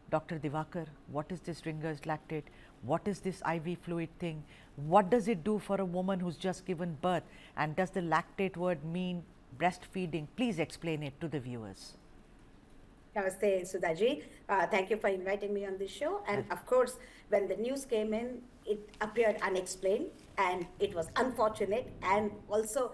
Dr. Divakar, what is this Ringer's lactate? What is this IV fluid thing? What does it do for a woman who's just given birth? And does the lactate word mean breastfeeding? Please explain it to the viewers. Namaste, Sudhaji. Thank you for inviting me on this show. And of course, when the news came in, it appeared unexplained and it was unfortunate and also,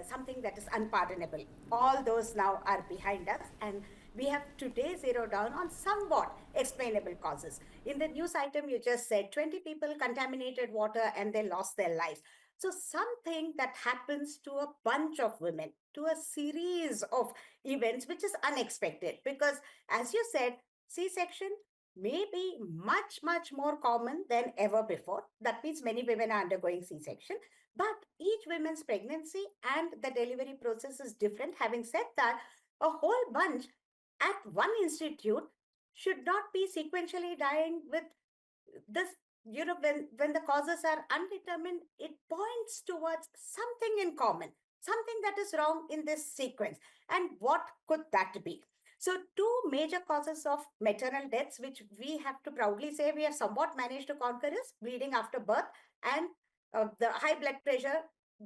something that is unpardonable. All those now are behind us, and we have today zeroed down on somewhat explainable causes. In the news item, you just said 20 people contaminated water and they lost their lives. So something that happens to a bunch of women, to a series of events, which is unexpected, because as you said, C-section may be much, much more common than ever before. That means many women are undergoing C-section, but each woman's pregnancy and the delivery process is different. Having said that, a whole bunch at one institute should not be sequentially dying with this. When the causes are undetermined, it points towards something in common, something that is wrong in this sequence. And what could that be? So two major causes of maternal deaths, which we have to proudly say we have somewhat managed to conquer, is bleeding after birth and the high blood pressure,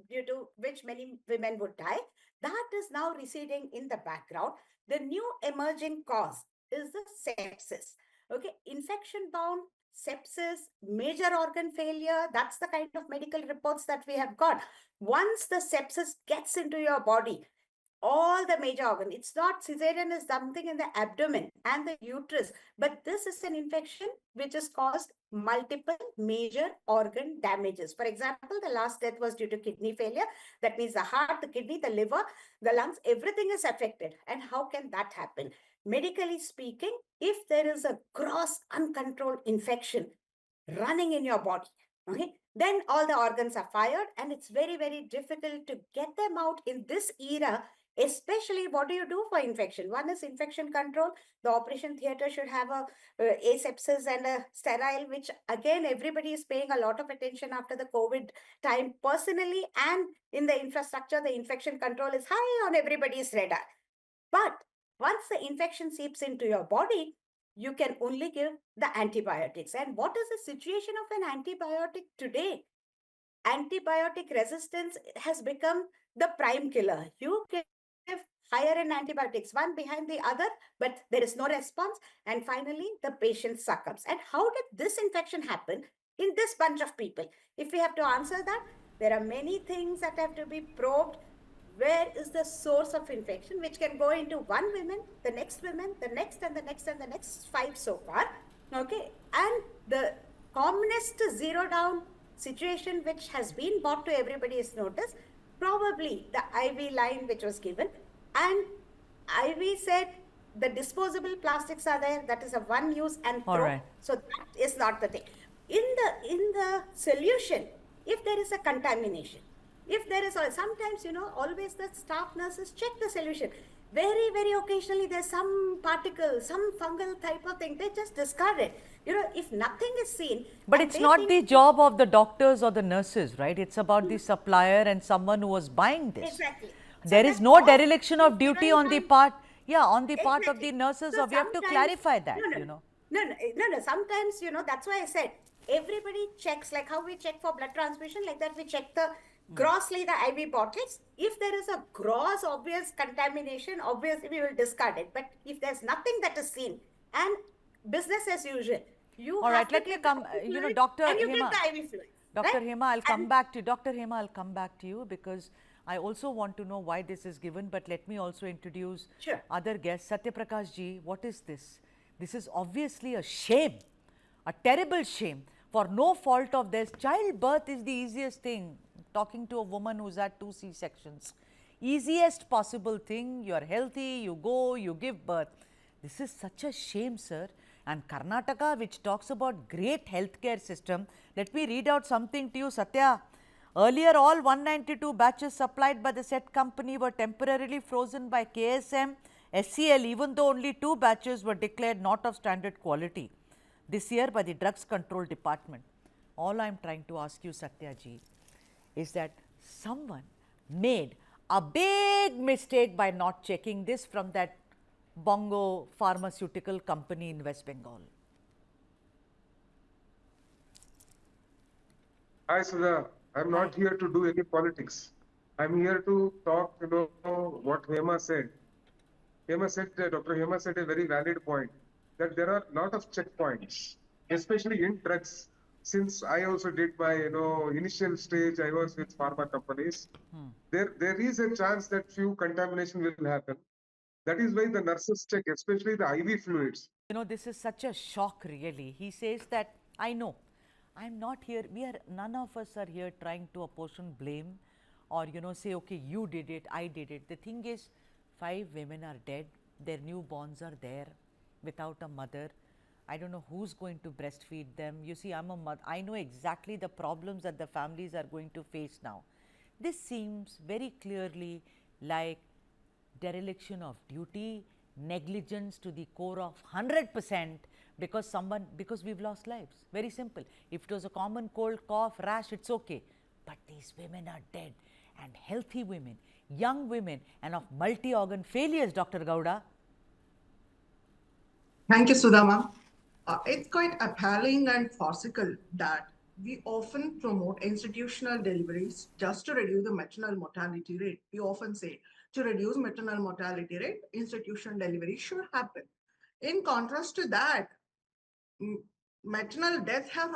due to which many women would die. That is now receding in the background. The new emerging cause is the sepsis. Okay, infection bound sepsis, major organ failure. That's the kind of medical reports that we have got. Once the sepsis gets into your body, all the major organ, it's not caesarean, is something in the abdomen and the uterus, but this is an infection which has caused multiple major organ damages. For example, the last death was due to kidney failure. That means the heart, the kidney, the liver, the lungs, everything is affected. And how can that happen? Medically speaking, if there is a gross uncontrolled infection running in your body, okay, then all the organs are fired and it's very, very difficult to get them out in this era. Especially, what do you do for infection? One is infection control. The operation theater should have a asepsis and a sterile, which again everybody is paying a lot of attention after the COVID time. Personally, and in the infrastructure, the infection control is high on everybody's radar. But once the infection seeps into your body, you can only give the antibiotics. And what is the situation of an antibiotic today? Antibiotic resistance has become the prime killer. You give higher in antibiotics, one behind the other, but there is no response. And finally, the patient succumbs. And how did this infection happen in this bunch of people? If we have to answer that, there are many things that have to be probed. Where is the source of infection, which can go into one woman, the next woman, the next, and the next, and the next 5 so far. Okay. And the commonest zero down situation which has been brought to everybody's notice, probably the IV line which was given. And IV said the disposable plastics are there, that is a one use and throw. Right. So that is not the thing. In the solution, if there is a contamination, if there is, sometimes, always the staff nurses check the solution. Very, very occasionally there's some particle, some fungal type of thing, they just discard it. If nothing is seen. But it's not the job of the doctors or the nurses, right? It's about the supplier and someone who was buying this. Exactly. There is no dereliction of duty on the part, part of the nurses. So we have to clarify that, No. Sometimes, that's why I said, everybody checks, like how we check for blood transfusion, like that we check the grossly the IV bottles. If there is a gross obvious contamination, obviously we will discard it. But if there's nothing that is seen and business as usual, you all have right, let me come, Dr. and you Hema, give the IV fluid. Dr. Right? Hema, I'll come back to you. Dr. Hema, I'll come back to you because I also want to know why this is given, but let me also introduce other guests. Satyaprakash ji, what is this? This is obviously a shame, a terrible shame for no fault of theirs. Childbirth is the easiest thing. Talking to a woman who's had 2 C-sections. Easiest possible thing, you're healthy, you go, you give birth. This is such a shame, sir. And Karnataka, which talks about great healthcare system, let me read out something to you, Satya. Earlier, all 192 batches supplied by the said company were temporarily frozen by KSM, SCL, even though only 2 batches were declared not of standard quality this year by the Drugs Control Department. All I am trying to ask you, Satya ji, is that someone made a big mistake by not checking this from that Bongo Pharmaceutical Company in West Bengal. Hi, Sudha. I'm Hi. not here to do any politics. I'm here to talk, what Hema said. Dr. Hema said a very valid point that there are a lot of checkpoints, especially in drugs. Since I also did my, initial stage, I was with pharma companies. There is a chance that few contamination will happen. That is why the nurses check, especially the IV fluids. You know, this is such a shock, really. He says that, I know, I'm not here, none of us are here trying to apportion blame or, say, okay, you did it, I did it. The thing is, 5 women are dead, their newborns are there without a mother. I don't know who's going to breastfeed them. You see, I'm a mother. I know exactly the problems that the families are going to face now. This seems very clearly like dereliction of duty, negligence to the core of 100% because we've lost lives. Very simple. If it was a common cold, cough, rash, it's okay. But these women are dead, and healthy women, young women, and of multi-organ failures, Dr. Gowda. Thank you, Sudama. It's quite appalling and farcical that we often promote institutional deliveries just to reduce the maternal mortality rate. We often say to reduce maternal mortality rate, institutional delivery should happen. In contrast to that, maternal deaths have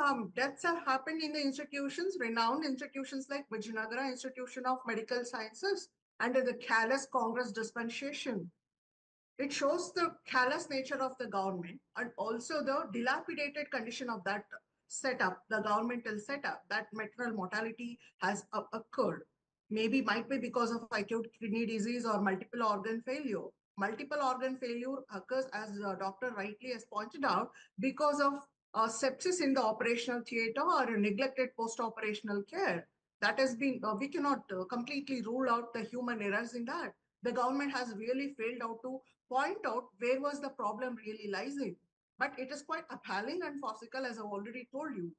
happened in the institutions, renowned institutions like Vijayanagar Institution of Medical Sciences under the callous Congress dispensation. It shows the callous nature of the government and also the dilapidated condition of that setup, the governmental setup, that maternal mortality has occurred. Might be because of acute kidney disease or multiple organ failure. Multiple organ failure occurs, as the doctor rightly has pointed out, because of sepsis in the operational theater or a neglected post-operational care. That has been, we cannot completely rule out the human errors in that. The government has really failed out to point out where was the problem really lies in. But it is quite appalling and farcical, as I've already told you.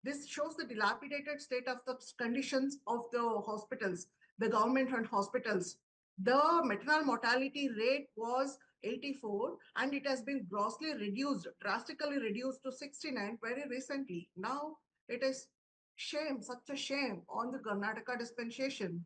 This shows the dilapidated state of the conditions of the hospitals, the government and hospitals. The maternal mortality rate was 84 and it has been grossly reduced, drastically reduced to 69 very recently. Now it is shame, such a shame on the Karnataka dispensation.